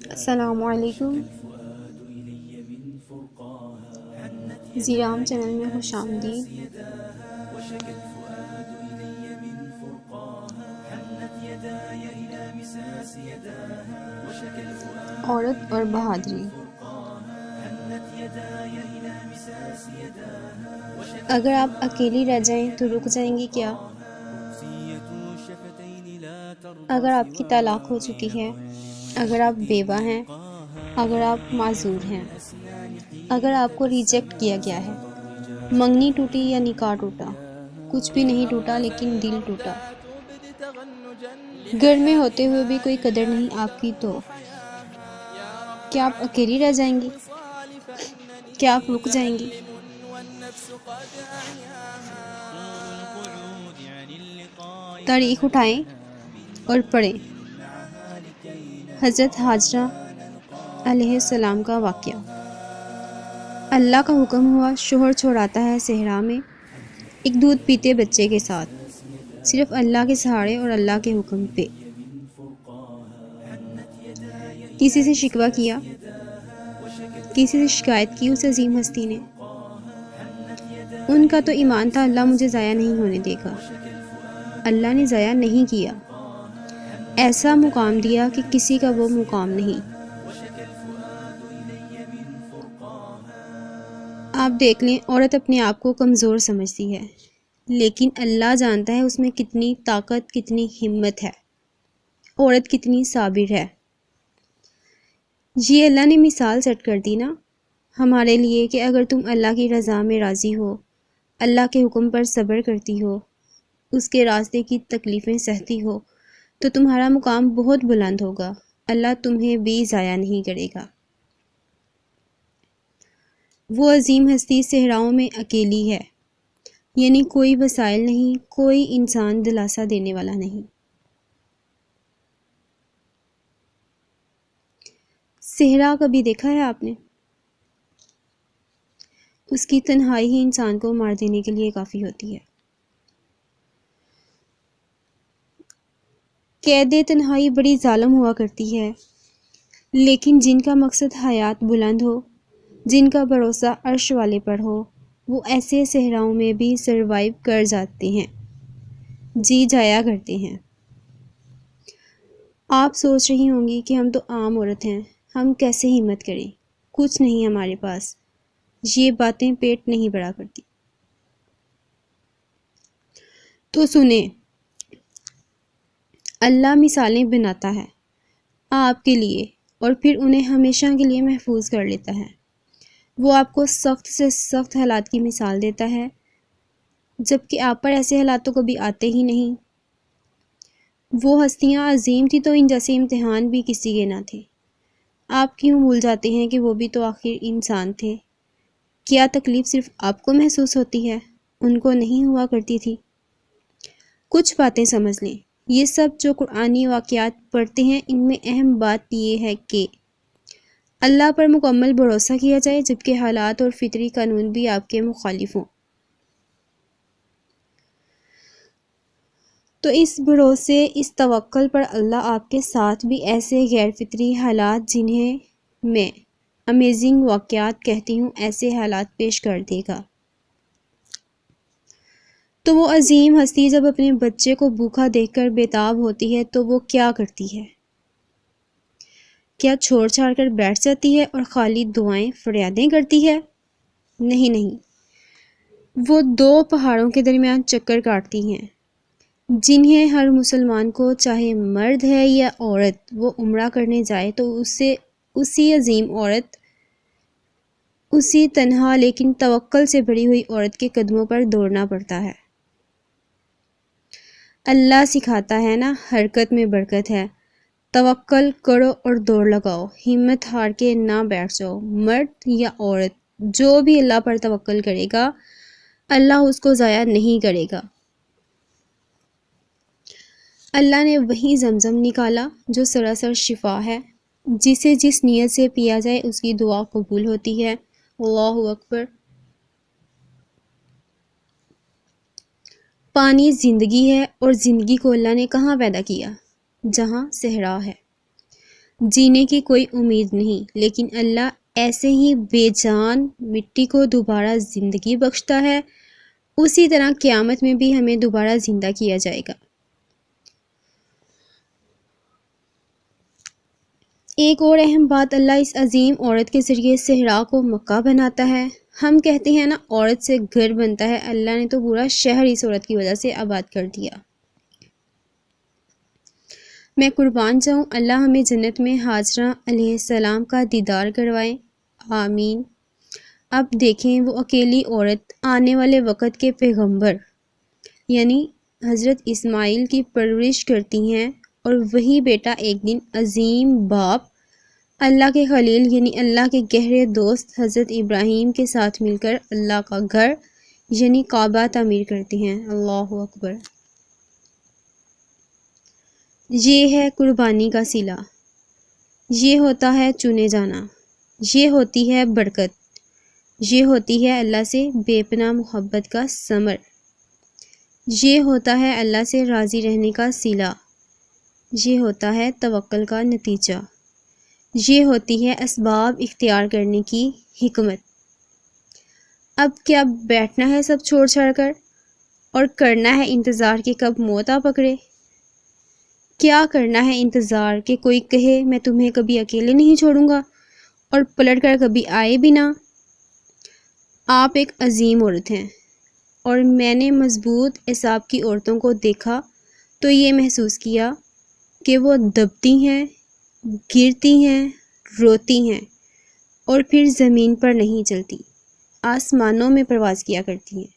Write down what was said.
السلام علیکم. زیرام چینل میں خوش آمدید. عورت اور بہادری. اگر آپ اکیلی رہ جائیں تو رک جائیں گی کیا؟ اگر آپ کی طلاق ہو چکی ہے، اگر آپ بیوہ ہیں، اگر آپ معذور ہیں، اگر آپ کو ریجیکٹ کیا گیا ہے، منگنی ٹوٹی یا نکاح ٹوٹا، کچھ بھی نہیں ٹوٹا لیکن دل ٹوٹا، گھر میں ہوتے ہوئے بھی کوئی قدر نہیں آپ کی، تو کیا آپ اکیلی رہ جائیں گی؟ کیا آپ رک جائیں گی؟ تاریخ اٹھائیں اور پڑھیں. حضرت حاجرہ علیہ السلام کا واقعہ. اللہ کا حکم ہوا، شوہر چھوڑاتا ہے صحرا میں ایک دودھ پیتے بچے کے ساتھ، صرف اللہ کے سہارے اور اللہ کے حکم پہ. کسی سے شکوہ کیا، کسی سے شکایت کی اس عظیم ہستی نے. ان کا تو ایمان تھا اللہ مجھے ضائع نہیں ہونے دے گا. اللہ نے ضائع نہیں کیا، ایسا مقام دیا کہ کسی کا وہ مقام نہیں. آپ دیکھ لیں، عورت اپنے آپ کو کمزور سمجھتی ہے، لیکن اللہ جانتا ہے اس میں کتنی طاقت، کتنی ہمت ہے، عورت کتنی صابر ہے. یہ اللہ نے مثال سیٹ کر دی نا ہمارے لیے کہ اگر تم اللہ کی رضا میں راضی ہو، اللہ کے حکم پر صبر کرتی ہو، اس کے راستے کی تکلیفیں سہتی ہو، تو تمہارا مقام بہت بلند ہوگا. اللہ تمہیں بھی ضائع نہیں کرے گا. وہ عظیم ہستی صحراؤں میں اکیلی ہے، یعنی کوئی وسائل نہیں، کوئی انسان دلاسا دینے والا نہیں. صحرا کبھی دیکھا ہے آپ نے؟ اس کی تنہائی ہی انسان کو مار دینے کے لیے کافی ہوتی ہے. قید تنہائی بڑی ظالم ہوا کرتی ہے، لیکن جن کا مقصد حیات بلند ہو، جن کا بھروسہ عرش والے پر ہو، وہ ایسے صحراؤں میں بھی سروائیو کر جاتے ہیں، جی جایا کرتے ہیں. آپ سوچ رہی ہوں گی کہ ہم تو عام عورت ہیں، ہم کیسے ہمت کریں، کچھ نہیں ہمارے پاس. یہ باتیں پیٹ نہیں بھرا کرتی. تو سنیں، اللہ مثالیں بناتا ہے آپ کے لیے اور پھر انہیں ہمیشہ کے لیے محفوظ کر لیتا ہے. وہ آپ کو سخت سے سخت حالات کی مثال دیتا ہے، جبکہ آپ پر ایسے حالات تو کبھی آتے ہی نہیں. وہ ہستیاں عظیم تھی تو ان جیسے امتحان بھی کسی کے نہ تھے. آپ کیوں بھول جاتے ہیں کہ وہ بھی تو آخر انسان تھے؟ کیا تکلیف صرف آپ کو محسوس ہوتی ہے، ان کو نہیں ہوا کرتی تھی؟ کچھ باتیں سمجھ لیں. یہ سب جو قرآنی واقعات پڑھتے ہیں، ان میں اہم بات یہ ہے کہ اللہ پر مکمل بھروسہ کیا جائے جبکہ حالات اور فطری قانون بھی آپ کے مخالف ہوں. تو اس بھروسے، اس توکل پر اللہ آپ کے ساتھ بھی ایسے غیر فطری حالات، جنہیں میں امیزنگ واقعات کہتی ہوں، ایسے حالات پیش کر دے گا. تو وہ عظیم ہستی جب اپنے بچے کو بھوکا دیکھ کر بےتاب ہوتی ہے تو وہ کیا کرتی ہے؟ کیا چھوڑ چھاڑ کر بیٹھ جاتی ہے اور خالی دعائیں فریادیں کرتی ہے؟ نہیں نہیں، وہ 2 پہاڑوں کے درمیان چکر کاٹتی ہیں، جنہیں ہر مسلمان کو، چاہے مرد ہے یا عورت، وہ عمرہ کرنے جائے تو اسے اسی عظیم عورت، اسی تنہا لیکن توکل سے بھری ہوئی عورت کے قدموں پر دوڑنا پڑتا ہے. اللہ سکھاتا ہے نا، حرکت میں برکت ہے. توکل کرو اور دوڑ لگاؤ، ہمت ہار کے نہ بیٹھ جاؤ. مرد یا عورت جو بھی اللہ پر توکل کرے گا، اللہ اس کو ضائع نہیں کرے گا. اللہ نے وہی زمزم نکالا جو سراسر شفا ہے، جسے جس نیت سے پیا جائے اس کی دعا قبول ہوتی ہے. اللہ اکبر. پانی زندگی ہے، اور زندگی کو اللہ نے کہاں پیدا کیا؟ جہاں صحرا ہے، جینے کی کوئی امید نہیں، لیکن اللہ ایسے ہی بے جان مٹی کو دوبارہ زندگی بخشتا ہے، اسی طرح قیامت میں بھی ہمیں دوبارہ زندہ کیا جائے گا۔ ایک اور اہم بات، اللہ اس عظیم عورت کے ذریعے صحرا کو مکہ بناتا ہے۔ ہم کہتے ہیں نا عورت سے گھر بنتا ہے، اللہ نے تو پورا شہر اس عورت کی وجہ سے آباد کر دیا۔ میں قربان جاؤں، اللہ ہمیں جنت میں حاجرہ علیہ السلام کا دیدار کروائے، آمین۔ اب دیکھیں وہ اکیلی عورت آنے والے وقت کے پیغمبر یعنی حضرت اسماعیل کی پرورش کرتی ہیں، اور وہی بیٹا ایک دن عظیم باپ اللہ کے خلیل یعنی اللہ کے گہرے دوست حضرت ابراہیم کے ساتھ مل کر اللہ کا گھر یعنی کعبہ تعمیر کرتے ہیں۔ اللہ اکبر۔ یہ ہے قربانی کا صلہ، یہ ہوتا ہے چنے جانا، یہ ہوتی ہے برکت، یہ ہوتی ہے اللہ سے بے پناہ محبت کا ثمر، یہ ہوتا ہے اللہ سے راضی رہنے کا صلہ، یہ ہوتا ہے توکل کا نتیجہ، یہ ہوتی ہے اسباب اختیار کرنے کی حکمت۔ اب کیا بیٹھنا ہے سب چھوڑ چھاڑ کر اور کرنا ہے انتظار کہ کب موت آ پکڑے؟ کیا کرنا ہے انتظار کہ کوئی کہے میں تمہیں کبھی اکیلے نہیں چھوڑوں گا اور پلٹ کر کبھی آئے بھی نہ؟ آپ ایک عظیم عورت ہیں، اور میں نے مضبوط اعصاب کی عورتوں کو دیکھا تو یہ محسوس کیا کہ وہ دبتی ہیں، گرتی ہیں، روتی ہیں، اور پھر زمین پر نہیں چلتی، آسمانوں میں پرواز کیا کرتی ہیں۔